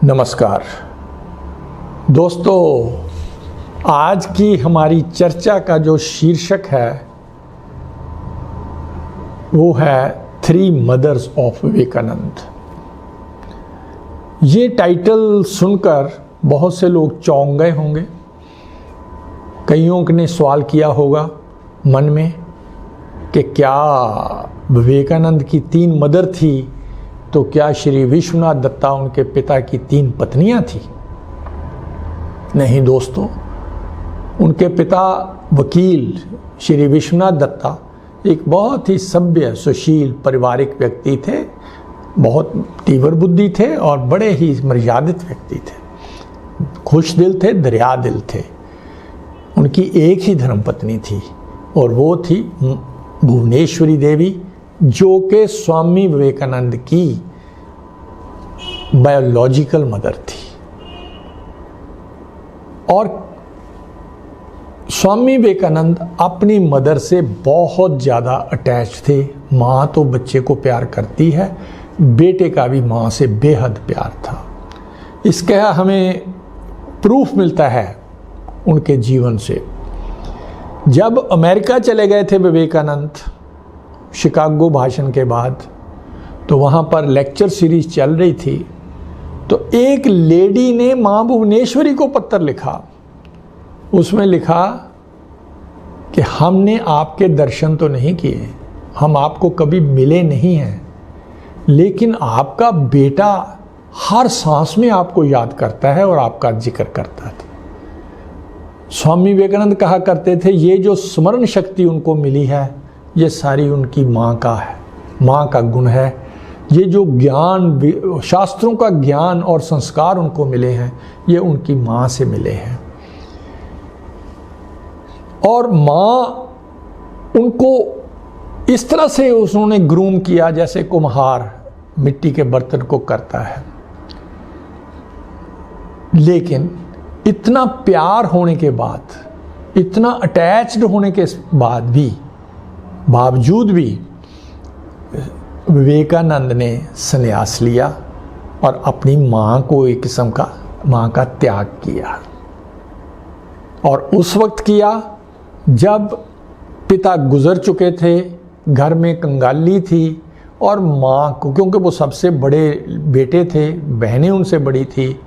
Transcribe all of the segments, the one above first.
नमस्कार दोस्तों, आज की हमारी चर्चा का जो शीर्षक है वो है 3 मदर्स ऑफ विवेकानंद। ये टाइटल सुनकर बहुत से लोग चौंक गए होंगे। कईयों ने सवाल किया होगा मन में कि क्या विवेकानंद की 3 मदर थी, तो क्या श्री विश्वनाथ दत्ता उनके पिता की 3 पत्नियां थी? नहीं दोस्तों, उनके पिता वकील श्री विश्वनाथ दत्ता एक बहुत ही सभ्य सुशील पारिवारिक व्यक्ति थे, बहुत तीव्र बुद्धि थे और बड़े ही मर्यादित व्यक्ति थे। खुश दिल थे, दरिया दिल थे। उनकी एक ही धर्मपत्नी थी और वो थी भुवनेश्वरी देवी, जो कि स्वामी विवेकानंद की बायोलॉजिकल मदर थी। और स्वामी विवेकानंद अपनी मदर से बहुत ज़्यादा अटैच थे। माँ तो बच्चे को प्यार करती है, बेटे का भी माँ से बेहद प्यार था। इसका हमें प्रूफ मिलता है उनके जीवन से। जब अमेरिका चले गए थे विवेकानंद शिकागो भाषण के बाद, तो वहाँ पर लेक्चर सीरीज चल रही थी, तो एक लेडी ने माँ भुवनेश्वरी को पत्र लिखा। उसमें लिखा कि हमने आपके दर्शन तो नहीं किए, हम आपको कभी मिले नहीं हैं, लेकिन आपका बेटा हर सांस में आपको याद करता है और आपका जिक्र करता था। स्वामी विवेकानंद कहा करते थे, ये जो स्मरण शक्ति उनको मिली है ये सारी उनकी माँ का है, माँ का गुण है। ये जो ज्ञान, शास्त्रों का ज्ञान और संस्कार उनको मिले हैं, ये उनकी माँ से मिले हैं। और माँ उनको इस तरह से उन्होंने ग्रूम किया जैसे कुम्हार मिट्टी के बर्तन को करता है। लेकिन इतना प्यार होने के बाद, इतना अटैच्ड होने के बावजूद भी विवेकानंद ने संन्यास लिया और अपनी माँ को एक किस्म का माँ का त्याग किया। और उस वक्त किया जब पिता गुजर चुके थे, घर में कंगाली थी और माँ को, क्योंकि वो सबसे बड़े बेटे थे, बहनें उनसे बड़ी थी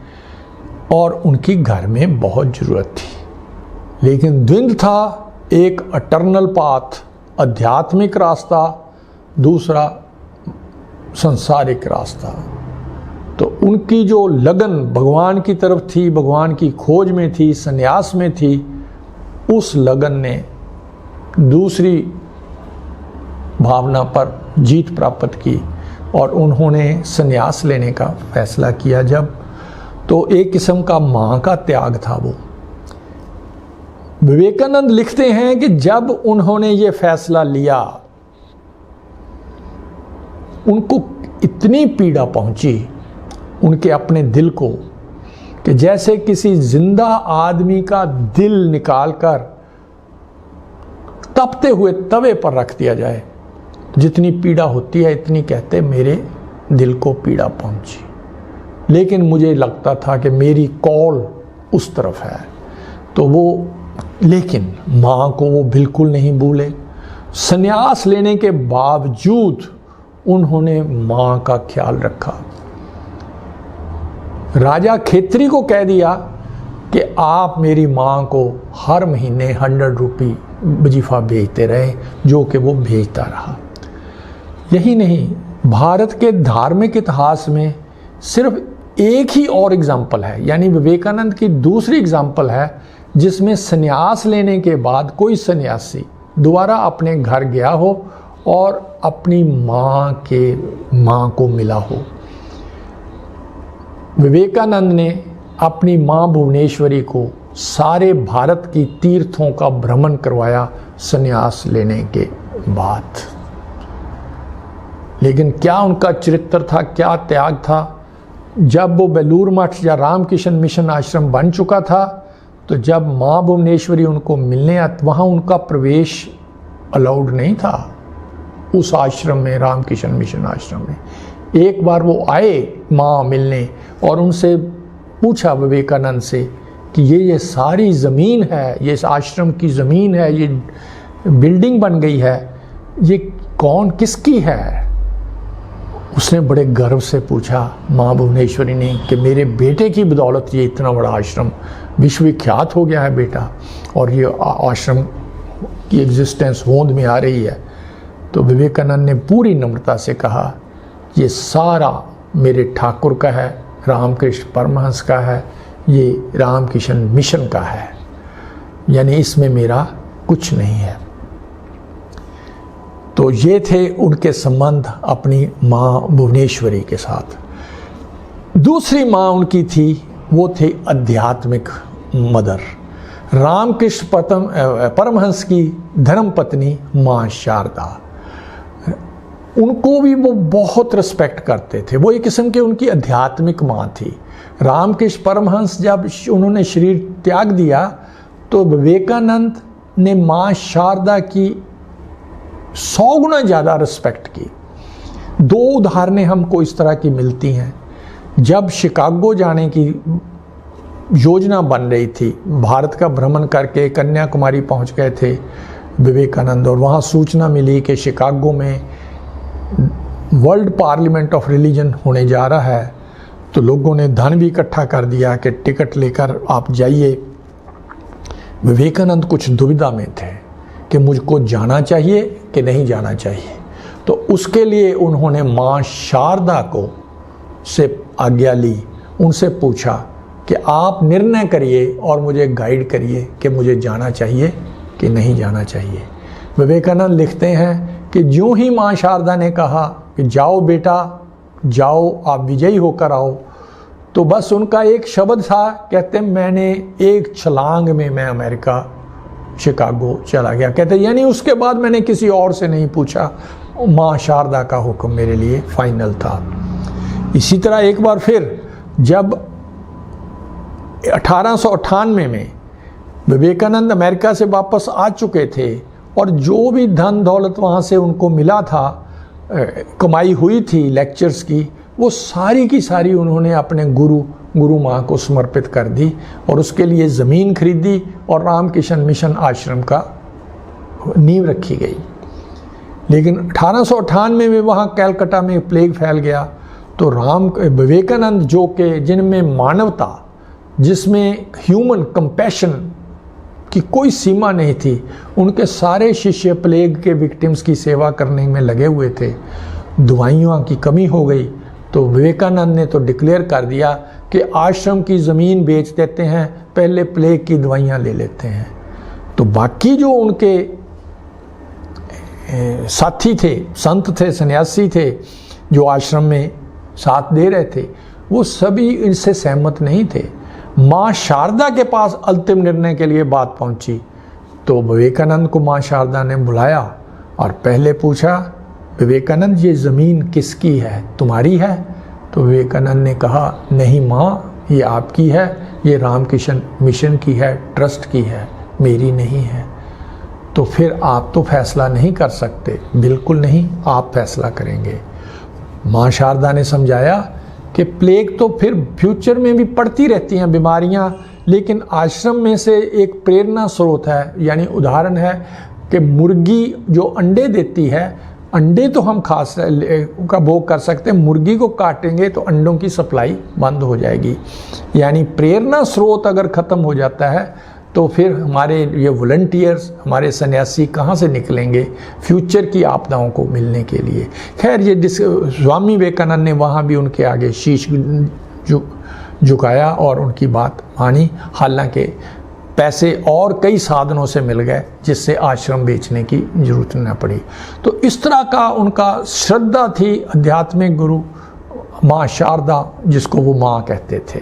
और उनकी घर में बहुत ज़रूरत थी। लेकिन द्वंद्व था, एक अटर्नल पाथ आध्यात्मिक रास्ता, दूसरा संसारिक रास्ता। तो उनकी जो लगन भगवान की तरफ थी, भगवान की खोज में थी, संन्यास में थी, उस लगन ने दूसरी भावना पर जीत प्राप्त की और उन्होंने संन्यास लेने का फैसला किया। जब तो एक किस्म का माँ का त्याग था वो। विवेकानंद लिखते हैं कि जब उन्होंने ये फैसला लिया, उनको इतनी पीड़ा पहुंची उनके अपने दिल को कि जैसे किसी जिंदा आदमी का दिल निकालकर तपते हुए तवे पर रख दिया जाए, जितनी पीड़ा होती है इतनी, कहते मेरे दिल को पीड़ा पहुंची। लेकिन मुझे लगता था कि मेरी कॉल उस तरफ है, तो वो, लेकिन माँ को वो बिल्कुल नहीं भूले। संन्यास लेने के बावजूद उन्होंने माँ का ख्याल रखा। राजा खेत्री को कह दिया कि आप मेरी माँ को हर महीने 100 रुपये वजीफा भेजते रहे, जो कि वो भेजता रहा। यही नहीं, भारत के धार्मिक इतिहास में सिर्फ एक ही और एग्जाम्पल है, यानी विवेकानंद की दूसरी एग्जाम्पल है, जिसमें संन्यास लेने के बाद कोई सन्यासी दोबारा अपने घर गया हो और अपनी माँ को मिला हो। विवेकानंद ने अपनी माँ भुवनेश्वरी को सारे भारत की तीर्थों का भ्रमण करवाया संन्यास लेने के बाद। लेकिन क्या उनका चरित्र था, क्या त्याग था। जब वो बेलूर मठ या रामकृष्ण मिशन आश्रम बन चुका था, तो जब माँ भुवनेश्वरी उनको मिलने आती, वहाँ उनका प्रवेश अलाउड नहीं था उस आश्रम में, रामकृष्ण मिशन आश्रम में। एक बार वो आए माँ मिलने और उनसे पूछा विवेकानंद से कि ये सारी ज़मीन है, ये इस आश्रम की ज़मीन है, ये बिल्डिंग बन गई है, ये कौन किसकी है? उसने बड़े गर्व से पूछा माँ भुवनेश्वरी ने कि मेरे बेटे की बदौलत ये इतना बड़ा आश्रम विश्वविख्यात हो गया है बेटा, और ये आश्रम की एग्जिस्टेंस होंद में आ रही है। तो विवेकानंद ने पूरी नम्रता से कहा ये सारा मेरे ठाकुर का है, रामकृष्ण परमहंस का है, ये रामकृष्ण मिशन का है, यानी इसमें मेरा कुछ नहीं है। तो ये थे उनके संबंध अपनी माँ भुवनेश्वरी के साथ। दूसरी माँ उनकी थी, वो थी आध्यात्मिक मदर, रामकृष्ण परमहंस की धर्मपत्नी माँ शारदा। उनको भी वो बहुत रिस्पेक्ट करते थे, वो एक किस्म की उनकी आध्यात्मिक माँ थी। रामकृष्ण परमहंस जब उन्होंने शरीर त्याग दिया तो विवेकानंद ने माँ शारदा की 100 गुना ज़्यादा रिस्पेक्ट की। 2 उदाहरणें हमको इस तरह की मिलती हैं। जब शिकागो जाने की योजना बन रही थी, भारत का भ्रमण करके कन्याकुमारी पहुंच गए थे विवेकानंद, और वहाँ सूचना मिली कि शिकागो में वर्ल्ड पार्लियामेंट ऑफ रिलीजन होने जा रहा है, तो लोगों ने धन भी इकट्ठा कर दिया कि टिकट लेकर आप जाइए। विवेकानंद कुछ दुविधा में थे कि मुझको जाना चाहिए कि नहीं जाना चाहिए। तो उसके लिए उन्होंने माँ शारदा को से आज्ञा ली, उनसे पूछा कि आप निर्णय करिए और मुझे गाइड करिए कि मुझे जाना चाहिए कि नहीं जाना चाहिए। विवेकानंद लिखते हैं कि ज्यों ही माँ शारदा ने कहा कि जाओ बेटा जाओ, आप विजयी होकर आओ, तो बस उनका एक शब्द था, कहते मैंने एक छलांग में मैं अमेरिका शिकागो चला गया। कहते यानी उसके बाद मैंने किसी और से नहीं पूछा, माँ शारदा का हुक्म मेरे लिए फाइनल था। इसी तरह एक बार फिर जब 1898 में विवेकानंद अमेरिका से वापस आ चुके थे और जो भी धन दौलत वहाँ से उनको मिला था, कमाई हुई थी लेक्चर्स की, वो सारी की सारी उन्होंने अपने गुरु माँ को समर्पित कर दी और उसके लिए ज़मीन खरीदी और रामकृष्ण मिशन आश्रम का नींव रखी गई। लेकिन 1898 में वहाँ कलकत्ता में प्लेग फैल गया, तो विवेकानंद जो के जिनमें मानवता, जिसमें ह्यूमन कंपैशन की कोई सीमा नहीं थी, उनके सारे शिष्य प्लेग के विक्टिम्स की सेवा करने में लगे हुए थे। दवाइयों की कमी हो गई तो विवेकानंद ने तो डिक्लेयर कर दिया कि आश्रम की ज़मीन बेच देते हैं, पहले प्लेग की दवाइयाँ ले लेते हैं। तो बाकी जो उनके साथी थे, संत थे, सन्यासी थे, जो आश्रम में साथ दे रहे थे, वो सभी इनसे सहमत नहीं थे। माँ शारदा के पास अंतिम निर्णय के लिए बात पहुंची तो विवेकानंद को माँ शारदा ने बुलाया और पहले पूछा, विवेकानंद ये ज़मीन किसकी है, तुम्हारी है? तो विवेकानंद ने कहा, नहीं माँ, ये आपकी है, ये रामकृष्ण मिशन की है, ट्रस्ट की है, मेरी नहीं है। तो फिर आप तो फैसला नहीं कर सकते। बिल्कुल नहीं, आप फैसला करेंगे। माँ शारदा ने समझाया कि प्लेग तो फिर फ्यूचर में भी पड़ती रहती हैं बीमारियां, लेकिन आश्रम में से एक प्रेरणा स्रोत है, यानी उदाहरण है कि मुर्गी जो अंडे देती है, अंडे तो हम का भोग कर सकते हैं, मुर्गी को काटेंगे तो अंडों की सप्लाई बंद हो जाएगी। यानी प्रेरणा स्रोत अगर ख़त्म हो जाता है तो फिर हमारे ये वॉलंटियर्स, हमारे सन्यासी कहाँ से निकलेंगे फ्यूचर की आपदाओं को मिलने के लिए। खैर ये स्वामी विवेकानंद ने वहाँ भी उनके आगे शीश झुकाया और उनकी बात मानी। हालांकि पैसे और कई साधनों से मिल गए जिससे आश्रम बेचने की जरूरत न पड़ी। तो इस तरह का उनका श्रद्धा थी आध्यात्मिक गुरु माँ शारदा, जिसको वो माँ कहते थे।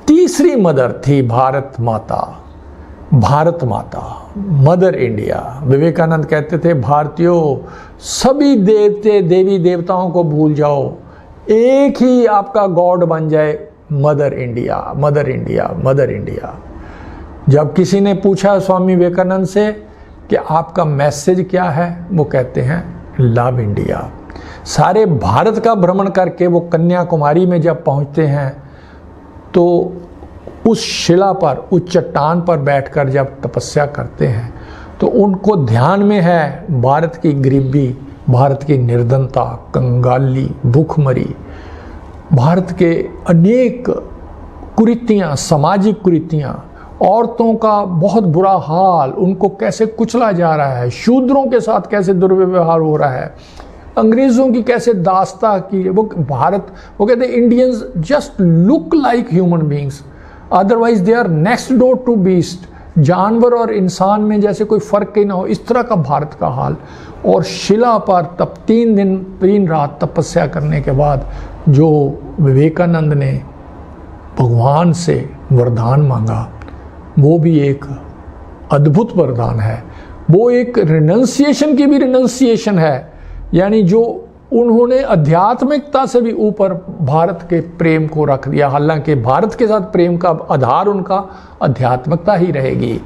तीसरी मदर थी भारत माता, मदर इंडिया। विवेकानंद कहते थे, भारतीयों सभी देवते देवी देवताओं को भूल जाओ, एक ही आपका गॉड बन जाए, mother India, mother India, mother India. जब किसी ने पूछा स्वामी विवेकानंद से कि आपका मैसेज क्या है, वो कहते हैं लव इंडिया। सारे भारत का भ्रमण करके वो कन्याकुमारी में जब पहुंचते हैं तो उस शिला पर, उस चट्टान पर बैठकर जब तपस्या करते हैं तो उनको ध्यान में है भारत की गरीबी, भारत की निर्धनता, कंगाली, भूखमरी, भारत के अनेक कुरीतियाँ, सामाजिक कुरीतियाँ, औरतों का बहुत बुरा हाल, उनको कैसे कुचला जा रहा है, शूद्रों के साथ कैसे दुर्व्यवहार हो रहा है, अंग्रेज़ों की कैसे दास्ता की। वो कहते हैं Indians just look like human beings, otherwise they are next door to beast. जानवर और इंसान में जैसे कोई फ़र्क ही ना हो, इस तरह का भारत का हाल। और शिला पर तब 3 दिन 3 रात तपस्या करने के बाद जो विवेकानंद ने भगवान से वरदान मांगा, वो भी एक अद्भुत वरदान है। वो एक रिनंसिएशन की भी रिनंसिएशन है, यानी जो उन्होंने आध्यात्मिकता से भी ऊपर भारत के प्रेम को रख दिया। हालांकि भारत के साथ प्रेम का आधार उनका आध्यात्मिकता ही रहेगी।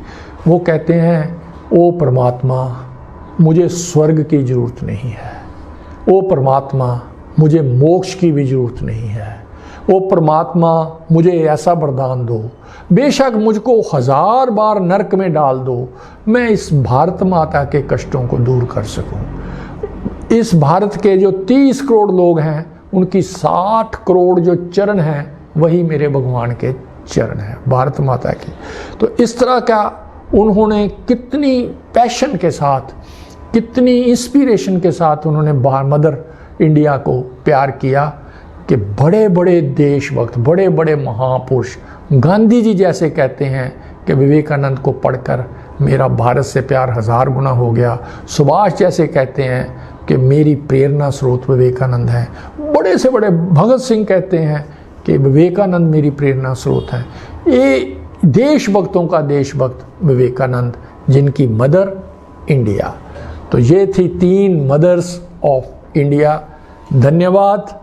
वो कहते हैं, ओ परमात्मा, मुझे स्वर्ग की ज़रूरत नहीं है। ओ परमात्मा, मुझे मोक्ष की भी ज़रूरत नहीं है। ओ परमात्मा, मुझे ऐसा वरदान दो, बेशक मुझको 1000 बार नरक में डाल दो, मैं इस भारत माता के कष्टों को दूर कर सकूं। इस भारत के जो 30 करोड़ लोग हैं, उनकी 60 करोड़ जो चरण हैं, वही मेरे भगवान के चरण हैं, भारत माता के। तो इस तरह का उन्होंने कितनी पैशन के साथ, कितनी इंस्पिरेशन के साथ उन्होंने मदर इंडिया को प्यार किया कि बड़े बड़े देशभक्त, बड़े बड़े महापुरुष, गांधी जी जैसे कहते हैं कि विवेकानंद को पढ़कर मेरा भारत से प्यार 1000 गुना हो गया। सुभाष जैसे कहते हैं कि मेरी प्रेरणा स्रोत विवेकानंद है। बड़े से बड़े भगत सिंह कहते हैं कि विवेकानंद मेरी प्रेरणा स्रोत है। ये देशभक्तों का देशभक्त विवेकानंद, जिनकी मदर इंडिया। तो ये थी 3 मदर्स ऑफ इंडिया। धन्यवाद,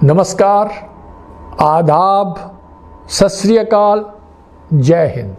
नमस्कार, आदाब, सत श्री अकाल, जय हिंद।